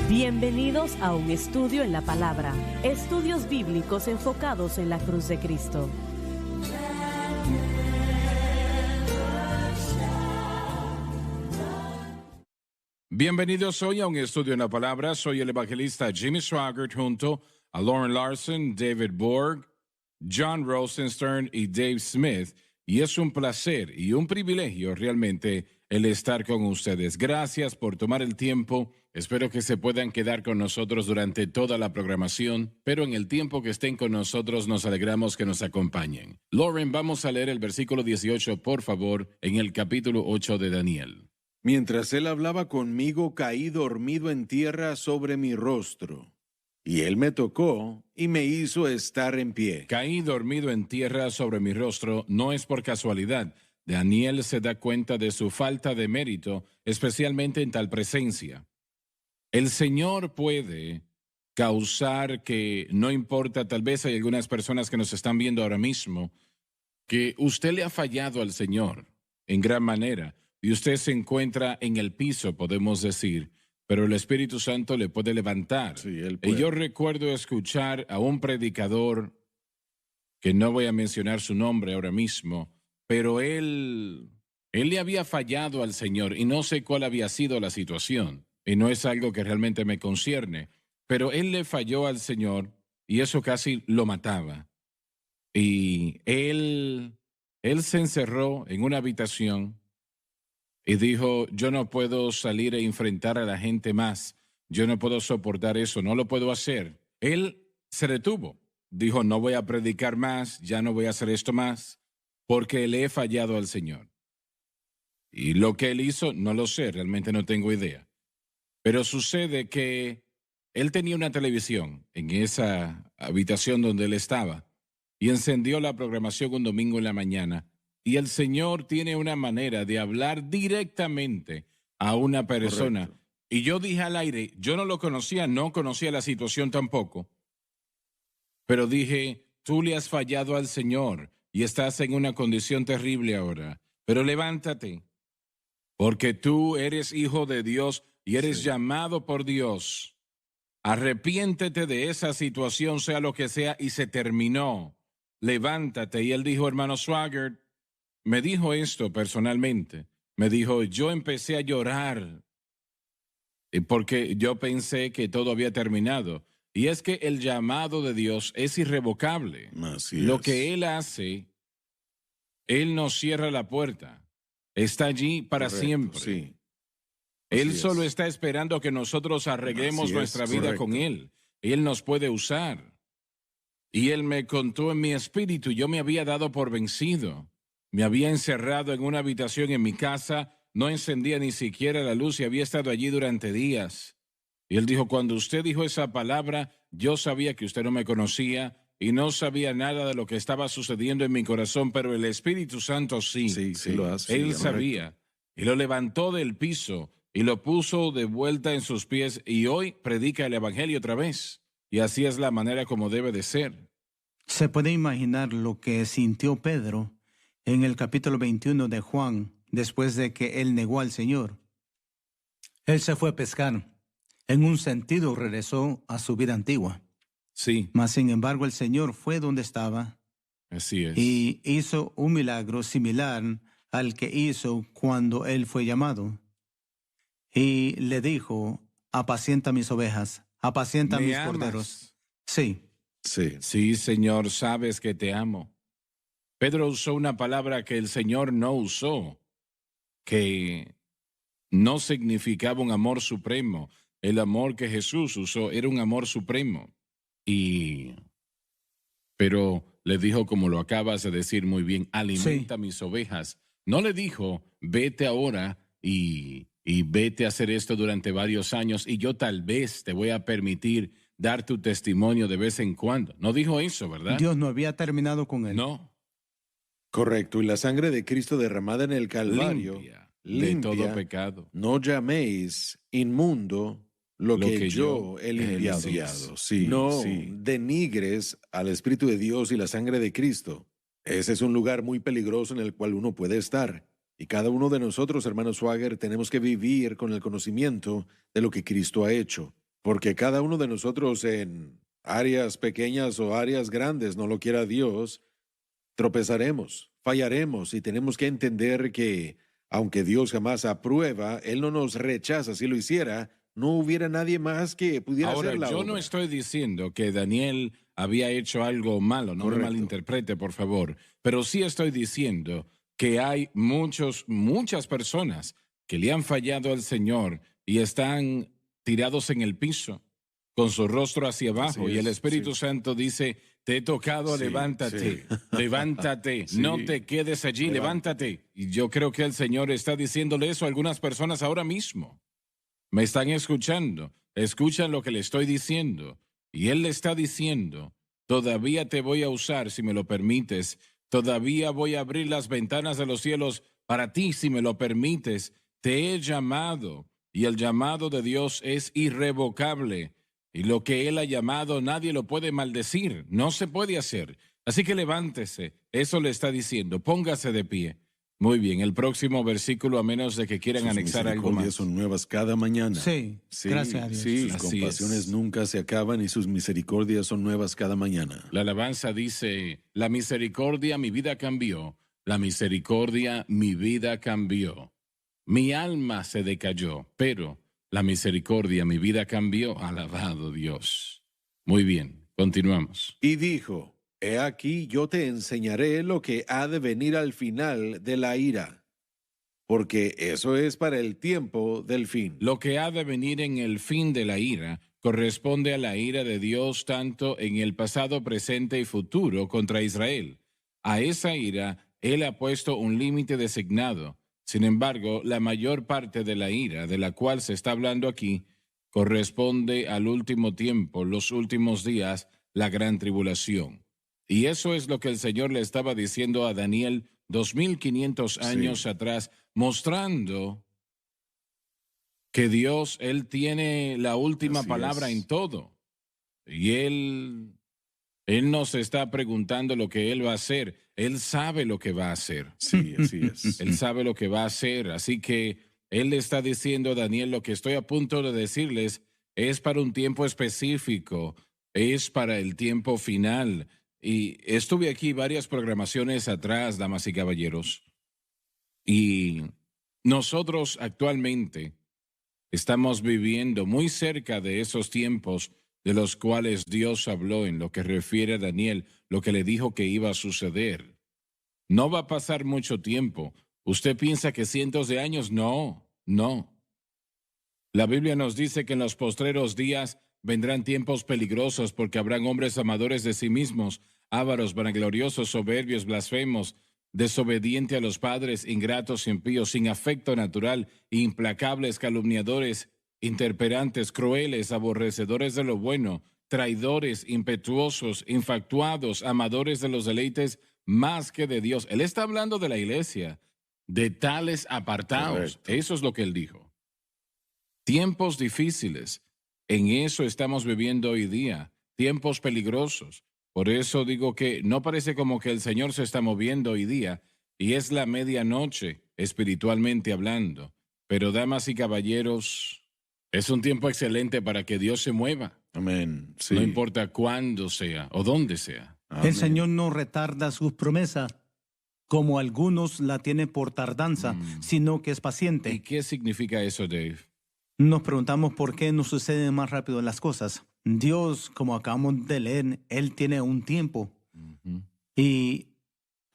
Bienvenidos a un estudio en la palabra, estudios bíblicos enfocados en la cruz de Cristo. Bienvenidos hoy a un estudio en la palabra. Soy el evangelista Jimmy Swaggart junto a Lauren Larson, David Borg, John Rosenstern y Dave Smith. Y es un placer y un privilegio realmente el estar con ustedes. Gracias por tomar el tiempo. Espero que se puedan quedar con nosotros durante toda la programación, pero en el tiempo que estén con nosotros nos alegramos que nos acompañen. Lauren, vamos a leer el versículo 18, por favor, en el capítulo 8 de Daniel. Mientras él hablaba conmigo, caí dormido en tierra sobre mi rostro. Y él me tocó y me hizo estar en pie. Caí dormido en tierra sobre mi rostro no es por casualidad. Daniel se da cuenta de su falta de mérito, especialmente en tal presencia. El Señor puede causar que, no importa, tal vez hay algunas personas que nos están viendo ahora mismo, que usted le ha fallado al Señor en gran manera y usted se encuentra en el piso, podemos decir, pero el Espíritu Santo le puede levantar. Sí, él Y puede. yo recuerdo escuchar a un predicador, que no voy a mencionar su nombre ahora mismo, pero él le había fallado al Señor y no sé cuál había sido la situación. Y no es algo que realmente me concierne, pero él le falló al Señor y eso casi lo mataba. Y él se encerró en una habitación y dijo, yo no puedo salir e enfrentar a la gente más, yo no puedo soportar eso, no lo puedo hacer. Él se detuvo, dijo, no voy a predicar más, ya no voy a hacer esto más, porque le he fallado al Señor. Y lo que él hizo, no lo sé, realmente no tengo idea. Pero sucede que él tenía una televisión en esa habitación donde él estaba y encendió la programación un domingo en la mañana. Y el Señor tiene una manera de hablar directamente a una persona. Correcto. Y yo dije al aire, yo no lo conocía, no conocía la situación tampoco, pero dije, tú le has fallado al Señor y estás en una condición terrible ahora, pero levántate, porque tú eres hijo de Dios y eres Sí. llamado por Dios. Arrepiéntete de esa situación, sea lo que sea, y se terminó. Levántate. Y él dijo, hermano Swaggart, me dijo esto personalmente. Me dijo, yo empecé a llorar porque yo pensé que todo había terminado. Y es que el llamado de Dios es irrevocable. Así Lo es. que Él hace, Él nos cierra la puerta. Está allí para Correcto, siempre. sí. Él Así solo es. está esperando que nosotros arreglemos Así es, nuestra vida correcto. con Él. Él nos puede usar. Y Él me contó en mi espíritu, yo me había dado por vencido. Me había encerrado en una habitación en mi casa, no encendía ni siquiera la luz y había estado allí durante días. Y Él dijo, cuando usted dijo esa palabra, yo sabía que usted no me conocía y no sabía nada de lo que estaba sucediendo en mi corazón, pero el Espíritu Santo sí. Sí, lo hace. Él sí, sabía y lo levantó del piso y lo puso de vuelta en sus pies y hoy predica el Evangelio otra vez. Y así es la manera como debe de ser. Se puede imaginar lo que sintió Pedro en el capítulo 21 de Juan, después de que él negó al Señor. Él se fue a pescar. En un sentido regresó a su vida antigua. Sí, Mas, sin embargo, el Señor fue donde estaba así es. y hizo un milagro similar al que hizo cuando él fue llamado. Y le dijo, apacienta mis ovejas, apacienta ¿Me mis amas? corderos. Sí, Sí. Sí, Señor, sabes que te amo. Pedro usó una palabra que el Señor no usó, que no significaba un amor supremo. El amor que Jesús usó era un amor supremo. Pero le dijo, como lo acabas de decir muy bien, alimenta mis ovejas. No le dijo, vete ahora y vete a hacer esto durante varios años y yo tal vez te voy a permitir dar tu testimonio de vez en cuando. No dijo eso, ¿verdad? Dios no había terminado con él. No, Correcto. Y la sangre de Cristo derramada en el Calvario limpia de todo pecado. No llaméis inmundo lo que yo he limpiado. Sí, no denigres al Espíritu de Dios y la sangre de Cristo. Ese es un lugar muy peligroso en el cual uno puede estar. Y cada uno de nosotros, hermano Swaggart, tenemos que vivir con el conocimiento de lo que Cristo ha hecho. Porque cada uno de nosotros en áreas pequeñas o áreas grandes, no lo quiera Dios, tropezaremos, fallaremos y tenemos que entender que, aunque Dios jamás aprueba, Él no nos rechaza. Si lo hiciera, no hubiera nadie más que pudiera hacer la obra. Ahora, yo no estoy diciendo que Daniel había hecho algo malo, no me malinterprete, por favor, pero sí estoy diciendo que hay muchas personas que le han fallado al Señor y están tirados en el piso, con su rostro hacia abajo, y el Espíritu Santo dice: te he tocado, levántate, levántate, no te quedes allí, levántate. Y yo creo que el Señor está diciéndole eso a algunas personas ahora mismo. Me están escuchando, escuchan lo que le estoy diciendo, y Él le está diciendo: todavía te voy a usar si me lo permites, todavía voy a abrir las ventanas de los cielos para ti si me lo permites, te he llamado, y el llamado de Dios es irrevocable. Y lo que Él ha llamado nadie lo puede maldecir, no se puede hacer. Así que levántese, eso le está diciendo, póngase de pie. Muy bien, el próximo versículo, a menos de que quieran anexar algo más. Sus misericordias son nuevas cada mañana. Sí, gracias a Dios. Sí, sus compasión nunca se acaban y sus misericordias son nuevas cada mañana. La alabanza dice: la misericordia mi vida cambió, la misericordia mi vida cambió. Mi alma se decayó, pero la misericordia mi vida cambió. Alabado Dios. Muy bien, continuamos. Y dijo: he aquí, yo te enseñaré lo que ha de venir al final de la ira, porque eso es para el tiempo del fin. Lo que ha de venir en el fin de la ira corresponde a la ira de Dios tanto en el pasado, presente y futuro contra Israel. A esa ira Él ha puesto un límite designado. Sin embargo, la mayor parte de la ira de la cual se está hablando aquí corresponde al último tiempo, los últimos días, la gran tribulación. Y eso es lo que el Señor le estaba diciendo a Daniel 2500 años atrás, mostrando que Dios, Él tiene la última palabra en todo. Y Él nos está preguntando lo que Él va a hacer. Él sabe lo que va a hacer. Sí, así es. Él sabe lo que va a hacer. Así que Él le está diciendo a Daniel: lo que estoy a punto de decirles es para un tiempo específico, es para el tiempo final. Y estuve aquí varias programaciones atrás, damas y caballeros, y nosotros actualmente estamos viviendo muy cerca de esos tiempos de los cuales Dios habló en lo que refiere a Daniel, lo que le dijo que iba a suceder. No va a pasar mucho tiempo. ¿Usted piensa que cientos de años? No. La Biblia nos dice que en los postreros días vendrán tiempos peligrosos, porque habrán hombres amadores de sí mismos, ávaros, vanagloriosos, soberbios, blasfemos, desobedientes a los padres, ingratos, impíos, sin afecto natural, implacables, calumniadores, intemperantes, crueles, aborrecedores de lo bueno, traidores, impetuosos, infatuados, amadores de los deleites más que de Dios. Él está hablando de la iglesia, de tales apartados. Correcto. Eso es lo que él dijo. Tiempos difíciles. En eso estamos viviendo hoy día, tiempos peligrosos. Por eso digo que no parece como que el Señor se está moviendo hoy día, y es la medianoche, espiritualmente hablando. Pero, damas y caballeros, es un tiempo excelente para que Dios se mueva. Amén. Sí. No importa cuándo sea o dónde sea. Amén. El Señor no retarda sus promesas, como algunos la tienen por tardanza, sino que es paciente. ¿Y qué significa eso, Dave? Nos preguntamos por qué no suceden más rápido las cosas. Dios, como acabamos de leer, Él tiene un tiempo. Y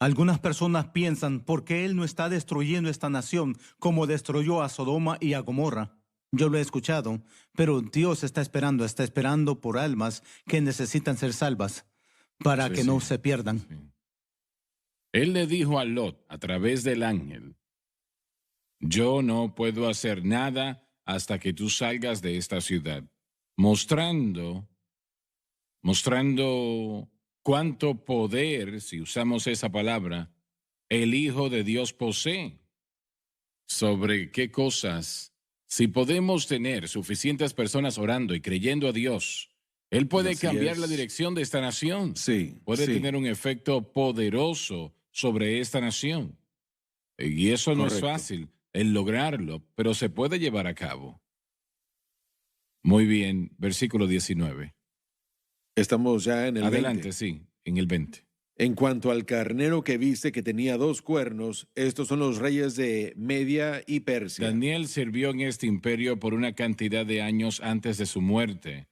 algunas personas piensan, ¿por qué Él no está destruyendo esta nación como destruyó a Sodoma y a Gomorra? Yo lo he escuchado, pero Dios está esperando por almas que necesitan ser salvas para que no se pierdan. Sí. Él le dijo a Lot a través del ángel: yo no puedo hacer nada hasta que tú salgas de esta ciudad, mostrando cuánto poder, si usamos esa palabra, el Hijo de Dios posee. ¿Sobre qué cosas? Si podemos tener suficientes personas orando y creyendo a Dios, Él puede cambiar la dirección de esta nación. Sí, puede tener un efecto poderoso sobre esta nación. Y eso no es fácil, el lograrlo, pero se puede llevar a cabo. Muy bien, versículo 19. Estamos ya en el Adelante, 20. sí, en el 20. En cuanto al carnero que viste que tenía 2 cuernos, estos son los reyes de Media y Persia. Daniel sirvió en este imperio por una cantidad de años antes de su muerte.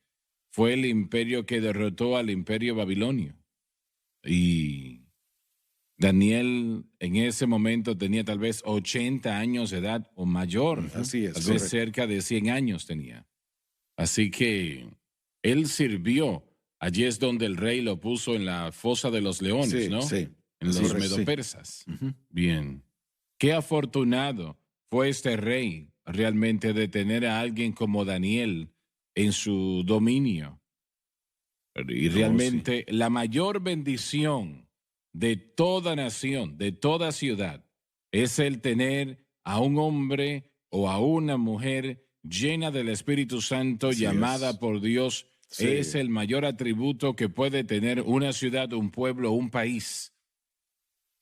Fue el imperio que derrotó al imperio babilonio. Y Daniel en ese momento tenía tal vez 80 años de edad o mayor. Así es. Tal vez cerca de 100 años tenía. Así que él sirvió. Allí es donde el rey lo puso en la fosa de los leones, Sí, ¿no? sí. En los medopersas. Bien. Qué afortunado fue este rey realmente de tener a alguien como Daniel en su dominio. Y realmente la mayor bendición de toda nación, de toda ciudad, es el tener a un hombre o a una mujer llena del Espíritu Santo, Así llamada es. por Dios. Sí. Es el mayor atributo que puede tener una ciudad, un pueblo, un país.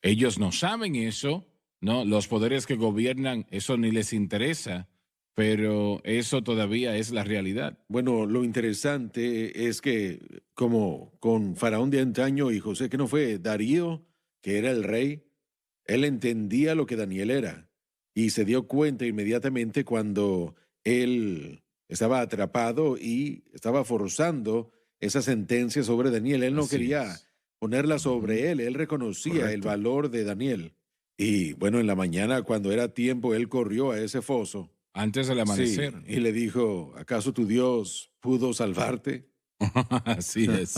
Ellos no saben eso, ¿no? Los poderes que gobiernan, eso ni les interesa, pero eso todavía es la realidad. Bueno, lo interesante es que, como con Faraón de antaño y José, que no fue Darío, que era el rey, él entendía lo que Daniel era y se dio cuenta inmediatamente cuando él estaba atrapado y estaba forzando esa sentencia sobre Daniel. Él no Así quería es. ponerla sobre él reconocía el Correcto. valor de Daniel. Y bueno, en la mañana, cuando era tiempo, él corrió a ese foso. Antes del amanecer. Sí, y le dijo, ¿acaso tu Dios pudo salvarte? Así es.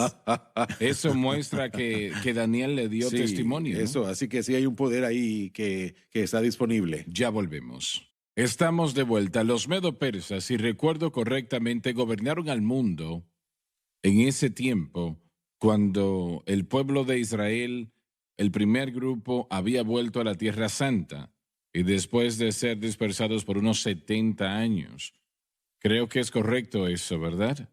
Eso muestra que Daniel le dio Sí, testimonio, ¿no? eso, así que sí hay un poder ahí que está disponible. Ya volvemos. Estamos de vuelta. Los medo-persas, si recuerdo correctamente, gobernaron al mundo en ese tiempo cuando el pueblo de Israel, el primer grupo, había vuelto a la Tierra Santa y después de ser dispersados por unos 70 años. Creo que es correcto eso, ¿verdad?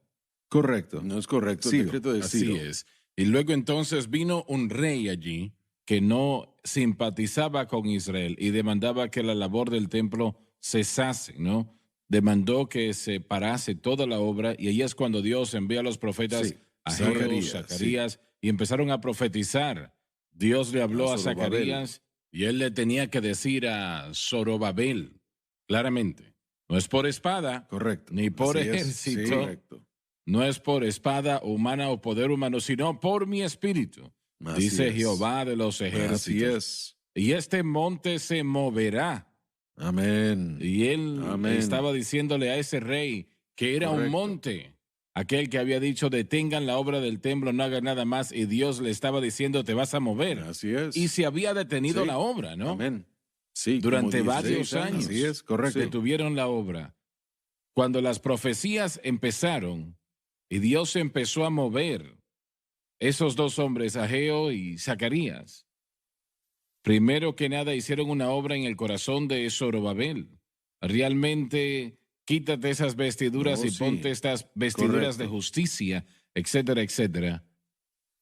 Correcto, no es correcto Sí, el decreto de así Ciro. es. Y luego entonces vino un rey allí que no simpatizaba con Israel y demandaba que la labor del templo cesase, ¿no? Demandó que se parase toda la obra y ahí es cuando Dios envía a los profetas Sí, Ageo, Zacarías y empezaron a profetizar. Dios le habló a Zorobabel. Zacarías y él le tenía que decir a Zorobabel, claramente, no es por espada, Correcto. ni por Así es, ejército, sí, correcto. no es por espada humana o poder humano, sino por mi espíritu, Así dice es. Jehová de los ejércitos. Así es. Y este monte se moverá. Amén. Y él Amén. estaba diciéndole a ese rey que era un Correcto. monte. Aquel que había dicho, detengan la obra del templo, no hagan nada más. Y Dios le estaba diciendo, te vas a mover. Así es. Y se había detenido Sí. la obra, ¿no? Amén. Sí, Durante como varios 16 años. Así es, correcto. Detuvieron la obra. Cuando las profecías empezaron y Dios empezó a mover esos dos hombres, Ageo y Zacarías, primero que nada hicieron una obra en el corazón de Zorobabel. Realmente quítate esas vestiduras No, y sí. ponte estas vestiduras Correcto. de justicia, etcétera, etcétera.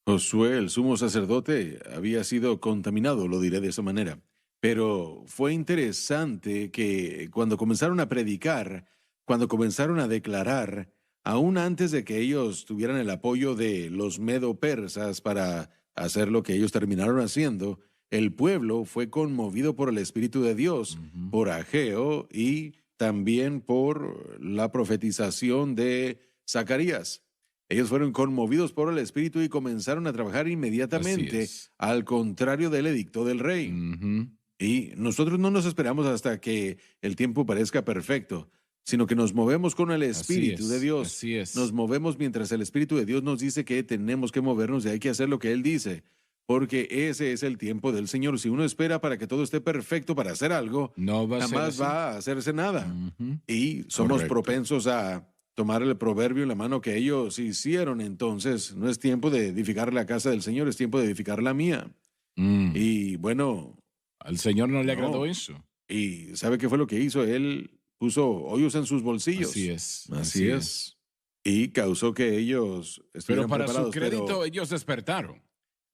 Josué, el sumo sacerdote, había sido contaminado, lo diré de esa manera. Pero fue interesante que cuando comenzaron a predicar, cuando comenzaron a declarar, aún antes de que ellos tuvieran el apoyo de los medo-persas para hacer lo que ellos terminaron haciendo, el pueblo fue conmovido por el Espíritu de Dios, por Ageo y también por la profetización de Zacarías. Ellos fueron conmovidos por el Espíritu y comenzaron a trabajar Así inmediatamente, es. al contrario del edicto del rey. Ujú. Y nosotros no nos esperamos hasta que el tiempo parezca perfecto, sino que nos movemos con el Espíritu es, de Dios. así es. Nos movemos mientras el Espíritu de Dios nos dice que tenemos que movernos y hay que hacer lo que Él dice, porque ese es el tiempo del Señor. Si uno espera para que todo esté perfecto para hacer algo, No va a ser jamás así. va a hacerse nada. Ujú. Y somos Correcto. propensos a tomar el proverbio en la mano que ellos hicieron. Entonces, no es tiempo de edificar la casa del Señor, es tiempo de edificar la mía. Mm. Y bueno, Al Señor no le No. agradó eso. ¿y sabe qué fue lo que hizo? Él puso hoyos en sus bolsillos. Así es. Así es. Y causó que ellos Pero estuvieran para su preparados. crédito, pero- ellos despertaron.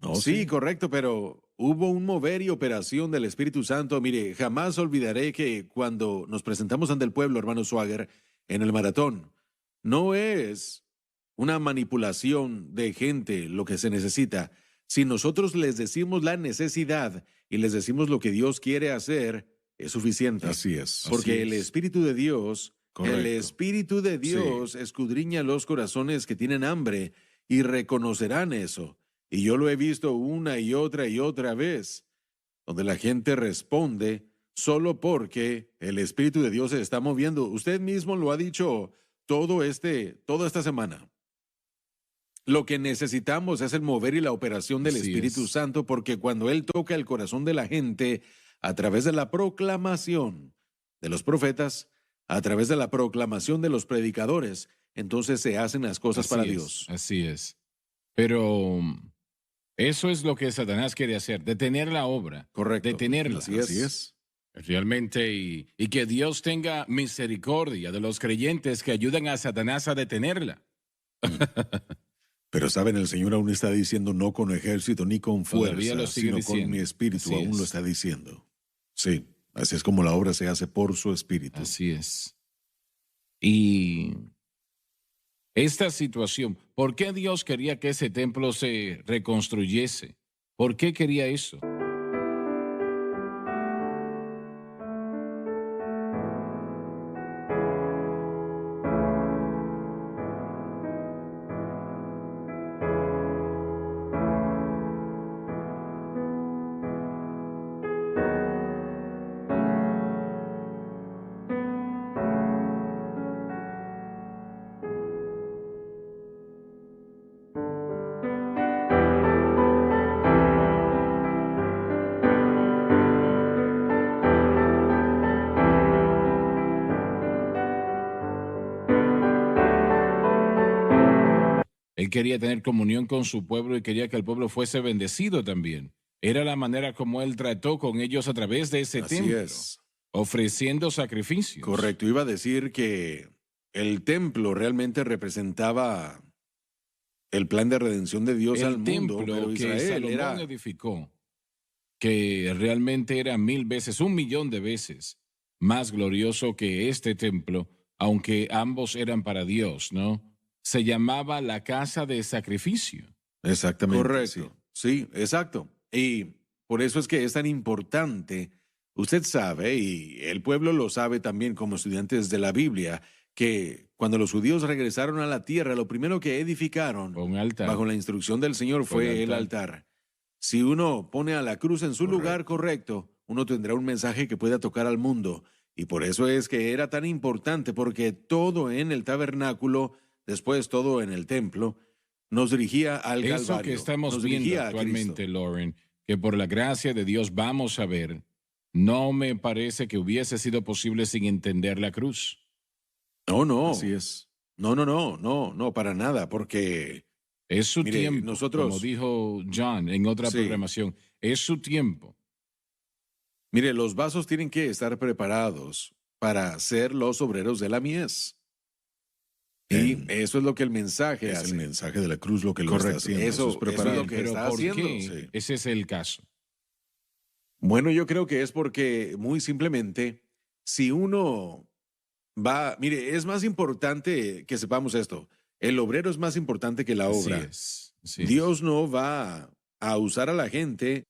No, sí, correcto, pero hubo un mover y operación del Espíritu Santo. Mire, jamás olvidaré que cuando nos presentamos ante el pueblo, hermano Swagger, en el maratón, no es una manipulación de gente lo que se necesita. Si nosotros les decimos la necesidad y les decimos lo que Dios quiere hacer, es suficiente. Así es. Porque el Espíritu de Dios, sí, escudriña los corazones que tienen hambre y reconocerán eso. Y yo lo he visto una y otra vez, donde la gente responde solo porque el Espíritu de Dios se está moviendo. Usted mismo lo ha dicho toda esta semana. Lo que necesitamos es el mover y la operación del Espíritu Santo, porque cuando Él toca el corazón de la gente a través de la proclamación de los profetas, a través de la proclamación de los predicadores, entonces se hacen las cosas para Dios. Así es. Pero eso es lo que Satanás quiere hacer, detener la obra. Correcto. Detenerla. Así es. Realmente, y que Dios tenga misericordia de los creyentes que ayudan a Satanás a detenerla. Pero saben, el Señor aún está diciendo no con ejército ni con fuerza, sino con mi espíritu, aún lo está diciendo. Sí, así es como la obra se hace por su espíritu. Así es. Y esta situación, ¿por qué Dios quería que ese templo se reconstruyese? ¿Por qué quería eso? Él quería tener comunión con su pueblo y quería que el pueblo fuese bendecido también. Era la manera como él trató con ellos a través de ese templo, ofreciendo sacrificios. Correcto, iba a decir que el templo realmente representaba el plan de redención de Dios al mundo. El templo que Israel Salomón edificó, que realmente era 1000 veces, 1,000,000 de veces más glorioso que este templo, aunque ambos eran para Dios, ¿no? Se llamaba la casa de sacrificio. Exactamente. Correcto. Sí, exacto. Y por eso es que es tan importante. Usted sabe, y el pueblo lo sabe también como estudiantes de la Biblia, que cuando los judíos regresaron a la tierra, lo primero que edificaron bajo la instrucción del Señor fue el altar. Si uno pone a la cruz en su lugar correcto, uno tendrá un mensaje que pueda tocar al mundo. Y por eso es que era tan importante, porque todo en el tabernáculo, después todo en el templo, nos dirigía al Calvario. Eso que estamos viendo actualmente, Lauren, que por la gracia de Dios vamos a ver, no me parece que hubiese sido posible sin entender la cruz. No. Así es. No, para nada, porque es su tiempo, nosotros, como dijo John en otra programación, es su tiempo. Mire, los vasos tienen que estar preparados para ser los obreros de la mies. Y eso es lo que el mensaje hace. Es el mensaje de la cruz lo que lo está haciendo. Eso es lo que Pero está ¿por haciendo. qué? Sí. Ese es el caso. Bueno, yo creo que es porque, muy simplemente, si uno va... Mire, es más importante que sepamos esto. El obrero es más importante que la obra. Así es. Dios no va a usar a la gente.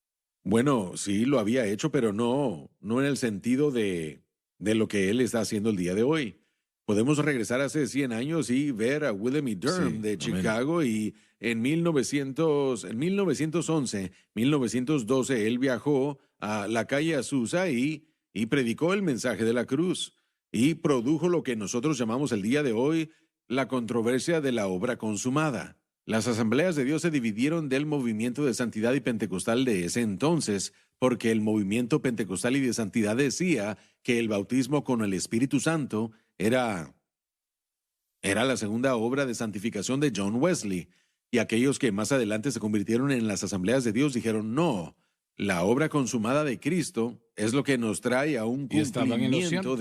Bueno, sí, lo había hecho, pero no en el sentido de lo que Él está haciendo el día de hoy. Podemos regresar hace 100 años y ver a William E. Durham de Chicago, y en 1911, 1912, él viajó a la calle Azusa y predicó el mensaje de la cruz y produjo lo que nosotros llamamos el día de hoy la controversia de la obra consumada. Las asambleas de Dios se dividieron del movimiento de santidad y pentecostal de ese entonces, porque el movimiento pentecostal y de santidad decía que el bautismo con el Espíritu Santo era la segunda obra de santificación de John Wesley, y aquellos que más adelante se convirtieron en las asambleas de Dios dijeron, no, la obra consumada de Cristo es lo que nos trae a un cumplimiento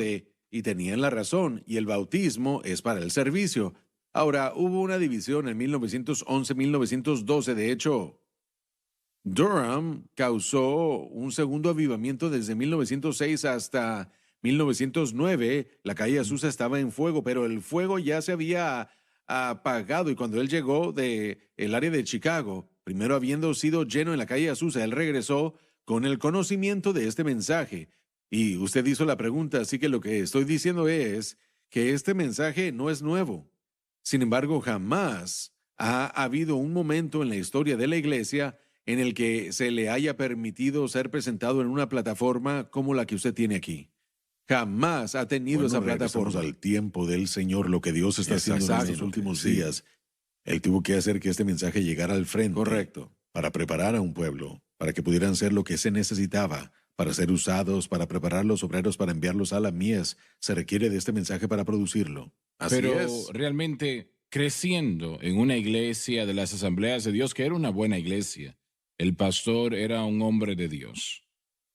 y tenían la razón, y el bautismo es para el servicio. Ahora, hubo una división en 1911, 1912, de hecho, Durham causó un segundo avivamiento desde 1906 hasta 1909, la calle Azusa estaba en fuego, pero el fuego ya se había apagado, y cuando él llegó del área de Chicago, primero habiendo sido lleno en la calle Azusa, él regresó con el conocimiento de este mensaje. Y usted hizo la pregunta, así que lo que estoy diciendo es que este mensaje no es nuevo. Sin embargo, jamás ha habido un momento en la historia de la iglesia en el que se le haya permitido ser presentado en una plataforma como la que usted tiene aquí. Jamás ha tenido esa plataforma. Al tiempo del Señor, lo que Dios está haciendo en estos últimos días. Él tuvo que hacer que este mensaje llegara al frente. Correcto. Para preparar a un pueblo, para que pudieran ser lo que se necesitaba, para ser usados, para preparar los obreros, para enviarlos a la mies. Se requiere de este mensaje para producirlo. Pero realmente, creciendo en una iglesia de las Asambleas de Dios, que era una buena iglesia, el pastor era un hombre de Dios.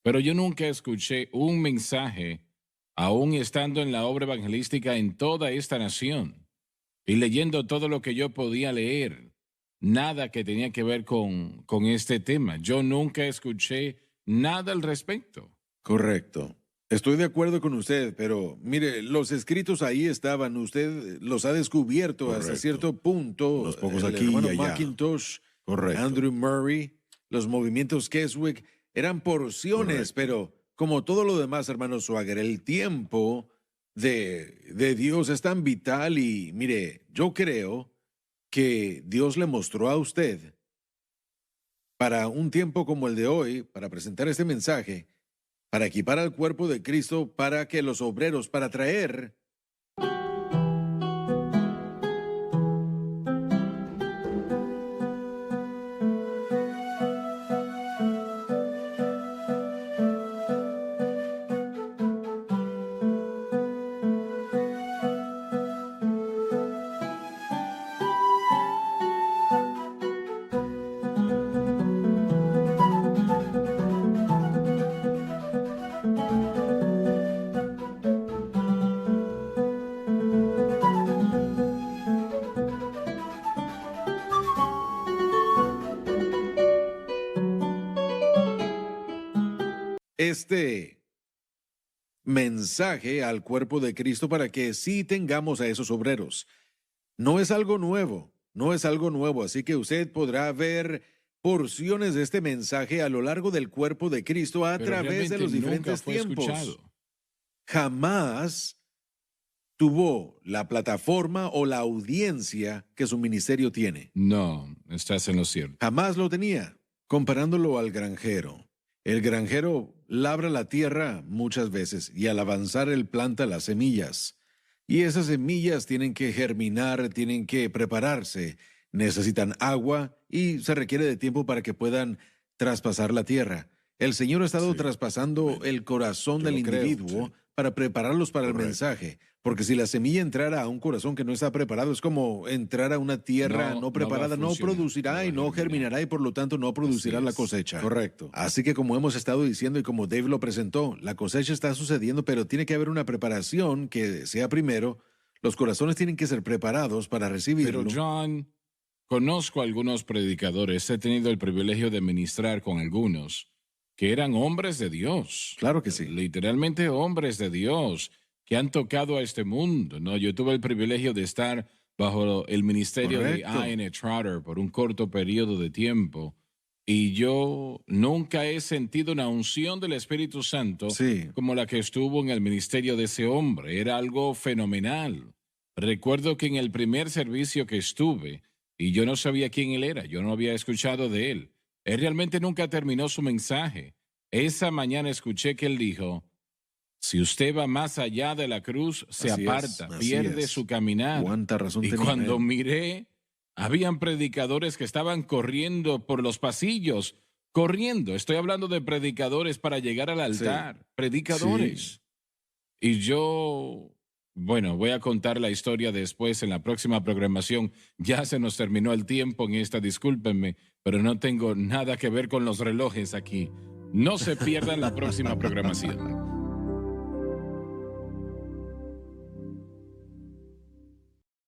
Pero yo nunca escuché un mensaje, aún estando en la obra evangelística en toda esta nación y leyendo todo lo que yo podía leer, nada que tenía que ver con este tema. Yo nunca escuché nada al respecto. Correcto. Estoy de acuerdo con usted, pero mire, los escritos ahí estaban, usted los ha descubierto. Correcto. Hasta cierto punto. Los pocos el aquí hermano y allá. Mackintosh, Correcto. Andrew Murray, los movimientos Keswick, eran porciones. Correcto. Pero como todo lo demás, hermano Swagger, el tiempo de Dios es tan vital. Y mire, yo creo que Dios le mostró a usted para un tiempo como el de hoy, para presentar este mensaje, para equipar al cuerpo de Cristo, para que los obreros, para traer este mensaje al cuerpo de Cristo para que sí tengamos a esos obreros. No es algo nuevo, no es algo nuevo, así que usted podrá ver porciones de este mensaje a lo largo del cuerpo de Cristo a través de los diferentes tiempos. Escuchado. Jamás tuvo la plataforma o la audiencia que su ministerio tiene. No, estás en lo cierto. Jamás lo tenía. Comparándolo al granjero. El granjero labra la tierra muchas veces y al avanzar él planta las semillas. Y esas semillas tienen que germinar, tienen que prepararse, necesitan agua y se requiere de tiempo para que puedan traspasar la tierra. El Señor ha estado traspasando el corazón del individuo para prepararlos para el mensaje. Porque si la semilla entrara a un corazón que no está preparado, es como entrar a una tierra no preparada, no producirá y no germinará y por lo tanto no producirá la cosecha. Correcto. Así que como hemos estado diciendo y como Dave lo presentó, la cosecha está sucediendo, pero tiene que haber una preparación que sea primero. Los corazones tienen que ser preparados para recibirlo. Pero John, conozco a algunos predicadores, he tenido el privilegio de ministrar con algunos que eran hombres de Dios. Claro que sí. Literalmente hombres de Dios que han tocado a este mundo, ¿no? Yo tuve el privilegio de estar bajo el ministerio de I.N. Trotter por un corto periodo de tiempo y yo nunca he sentido una unción del Espíritu Santo como la que estuvo en el ministerio de ese hombre. Era algo fenomenal. Recuerdo que en el primer servicio que estuve, y yo no sabía quién él era, yo no había escuchado de él, él realmente nunca terminó su mensaje. Esa mañana escuché que él dijo: si usted va más allá de la cruz, se aparta, pierde su caminar. ¿Cuánta razón tenía? Y cuando miré, habían predicadores que estaban corriendo por los pasillos, corriendo. Estoy hablando de predicadores para llegar al altar, predicadores. Y yo, bueno, voy a contar la historia después en la próxima programación. Ya se nos terminó el tiempo en esta, discúlpenme, pero no tengo nada que ver con los relojes aquí. No se pierdan la próxima programación.